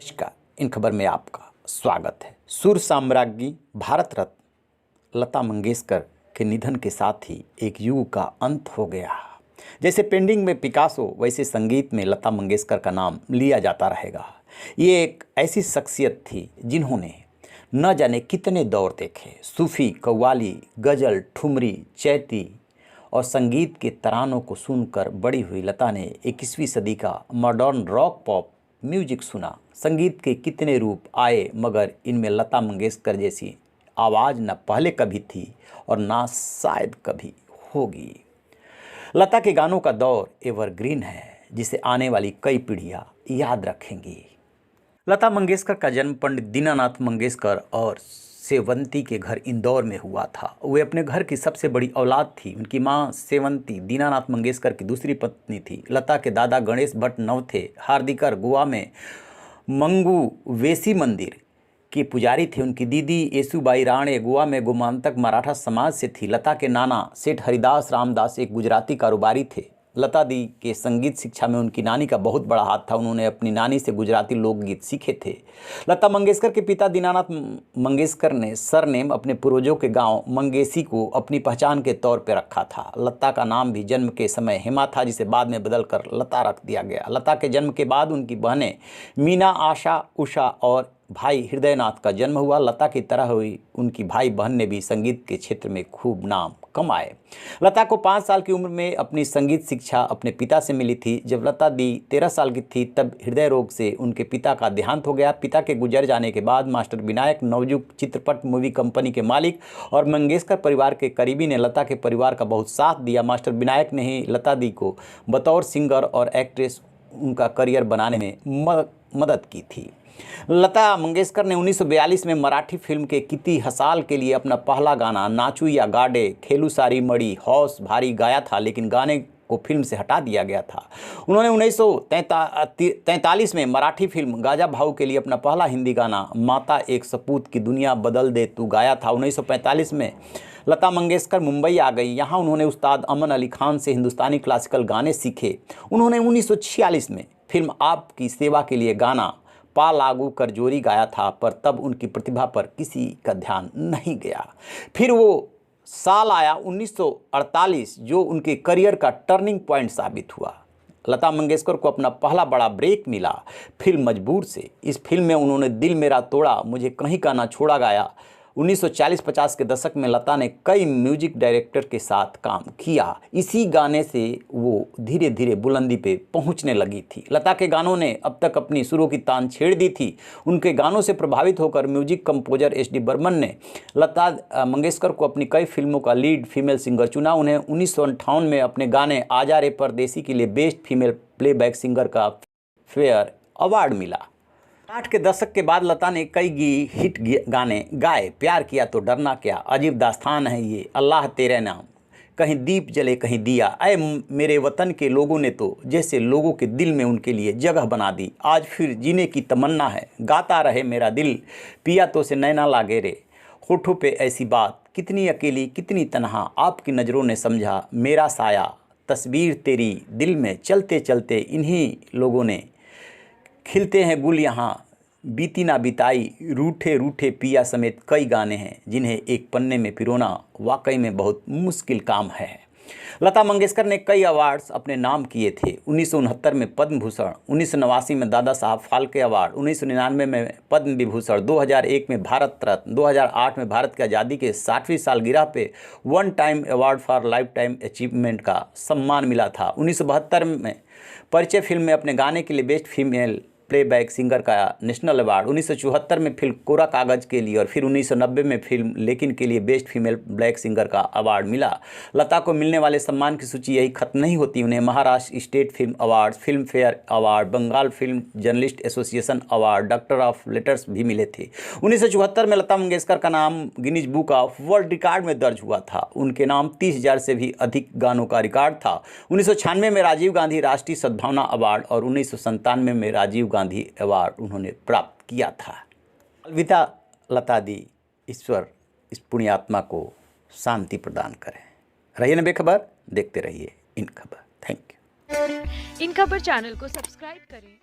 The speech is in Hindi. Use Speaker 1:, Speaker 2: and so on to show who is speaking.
Speaker 1: नमस्कार। इन खबर में आपका स्वागत है। सुर साम्राज्ञी भारत रत्न लता मंगेशकर के निधन के साथ ही एक युग का अंत हो गया। जैसे पेंटिंग में पिकासो, वैसे संगीत में लता मंगेशकर का नाम लिया जाता रहेगा। ये एक ऐसी शख्सियत थी जिन्होंने न जाने कितने दौर देखे। सूफी, कव्वाली, गज़ल, ठुमरी, चैती और संगीत के तरानों को सुनकर बड़ी हुई लता ने 21वीं सदी का मॉडर्न रॉक पॉप म्यूजिक सुना। संगीत के कितने रूप आए, मगर इनमें लता मंगेशकर जैसी आवाज़ न पहले कभी थी और ना शायद कभी होगी। लता के गानों का दौर एवरग्रीन है, जिसे आने वाली कई पीढ़ियाँ याद रखेंगी। लता मंगेशकर का जन्म पंडित दीनानाथ मंगेशकर और सेवंती के घर इंदौर में हुआ था। वे अपने घर की सबसे बड़ी औलाद थी। उनकी मां सेवंती दीनानाथ मंगेशकर की दूसरी पत्नी थी। लता के दादा गणेश भट्ट नवथे हार्दिकर गोवा में मंगू वेसी मंदिर के पुजारी थे। उनकी दीदी येसुबाई राणे गोवा में गोमांतक मराठा समाज से थी। लता के नाना सेठ हरिदास रामदास एक गुजराती कारोबारी थे। लता दी के संगीत शिक्षा में उनकी नानी का बहुत बड़ा हाथ था। उन्होंने अपनी नानी से गुजराती लोकगीत सीखे थे। लता मंगेशकर के पिता दीनानाथ मंगेशकर ने सरनेम अपने पूर्वजों के गांव मंगेसी को अपनी पहचान के तौर पर रखा था। लता का नाम भी जन्म के समय हेमा था, जिसे बाद में बदलकर लता रख दिया गया। लता के जन्म के बाद उनकी बहनें मीना, आशा, उषा और भाई हृदयनाथ का जन्म हुआ। लता की तरह हुई उनकी भाई बहन ने भी संगीत के क्षेत्र में खूब नाम कमाए। लता को 5 साल की उम्र में अपनी संगीत शिक्षा अपने पिता से मिली थी। जब लता दी 13 साल की थी, तब हृदय रोग से उनके पिता का देहांत हो गया। पिता के गुजर जाने के बाद मास्टर विनायक नवयुग चित्रपट मूवी कंपनी के मालिक और मंगेशकर परिवार के करीबी ने लता के परिवार का बहुत साथ दिया। मास्टर विनायक ने ही लता दी को बतौर सिंगर और एक्ट्रेस उनका करियर बनाने में मदद की थी। लता मंगेशकर ने 1942 में मराठी फिल्म के किती हसाल के लिए अपना पहला गाना नाचू या गाडे खेलू सारी मड़ी हौस भारी गाया था, लेकिन गाने को फिल्म से हटा दिया गया था। उन्होंने 1943 में मराठी फिल्म गाजा भाऊ के लिए अपना पहला हिंदी गाना माता एक सपूत की दुनिया बदल दे तू गाया था। 1945 में लता मंगेशकर मुंबई आ गई। यहाँ उन्होंने उस्ताद अमन अली खान से हिंदुस्तानी क्लासिकल गाने सीखे। उन्होंने 1946 में फिल्म आपकी सेवा के लिए गाना पा लागू कर जोरी गाया था, पर तब उनकी प्रतिभा पर किसी का ध्यान नहीं गया। फिर वो साल आया 1948, जो उनके करियर का टर्निंग पॉइंट साबित हुआ। लता मंगेशकर को अपना पहला बड़ा ब्रेक मिला फिल्म मजबूर से। इस फिल्म में उन्होंने दिल मेरा तोड़ा, मुझे कहीं का ना छोड़ा गाया। 1940-50 के दशक में लता ने कई म्यूजिक डायरेक्टर के साथ काम किया। इसी गाने से वो धीरे धीरे बुलंदी पे पहुंचने लगी थी। लता के गानों ने अब तक अपनी सुरों की तान छेड़ दी थी। उनके गानों से प्रभावित होकर music composer S D Burman ने लता मंगेशकर को अपनी कई फिल्मों का लीड फीमेल सिंगर चुना। उन्हें 1958 में अपने गाने आजा रे परदेसी के लिए बेस्ट फीमेल प्लेबैक सिंगर का फेयर अवार्ड मिला। 60 के दशक के बाद लता ने कई हिट गाने गाए। प्यार किया तो डरना क्या, अजीब दास्तान है ये, अल्लाह तेरे नाम, कहीं दीप जले कहीं दिया, ऐ मेरे वतन के लोगों ने तो जैसे लोगों के दिल में उनके लिए जगह बना दी, आज फिर जीने की तमन्ना है, गाता रहे मेरा दिल, पिया तो से नैना लागे रे, होठों पे ऐसी बात, कितनी अकेली कितनी तन्हा, आपकी नज़रों ने समझा मेरा साया, तस्वीर तेरी दिल में चलते चलते इन्हीं लोगों ने, खिलते हैं गुल यहाँ बीती ना बिताई, रूठे रूठे पिया समेत कई गाने हैं जिन्हें एक पन्ने में पिरोना वाकई में बहुत मुश्किल काम है। लता मंगेशकर ने कई अवार्ड्स अपने नाम किए थे। 1969 में पद्म भूषण, 1989 में दादा साहब फाल्के अवार्ड, 1999 में पद्म विभूषण, 2001 में भारत रत्न, 2008 में भारत की आज़ादी के 60वीं सालगिरह पे one time award for life time achievement का सम्मान मिला था। 1972 में परिचय फिल्म में अपने गाने के लिए बेस्ट फीमेल प्लेबैक सिंगर का नेशनल अवार्ड, 1974 में फिल्म कोरा कागज के लिए और फिर 1990 में फिल्म लेकिन के लिए बेस्ट फीमेल ब्लैक सिंगर का अवार्ड मिला। लता को मिलने वाले सम्मान की सूची यही खत्म नहीं होती। उन्हें Maharashtra state film award, filmfare award, Bengal film journalist association award, doctor of letters भी मिले थे। 1974 में लता मंगेशकर का नाम Guinness book of world record में दर्ज हुआ था। उनके नाम 30,000 से भी अधिक गानों का रिकॉर्ड था। 1996 में राजीव गांधी राष्ट्रीय सद्भावना अवार्ड और 1997 में राजीव गांधी अवार्ड उन्होंने प्राप्त किया था। अलविदा लता दी, ईश्वर इस पुण्यात्मा को शांति प्रदान करें। रहिए न बेखबर, देखते रहिए इन खबर। Thank you.
Speaker 2: इन खबर चैनल को सब्सक्राइब करें।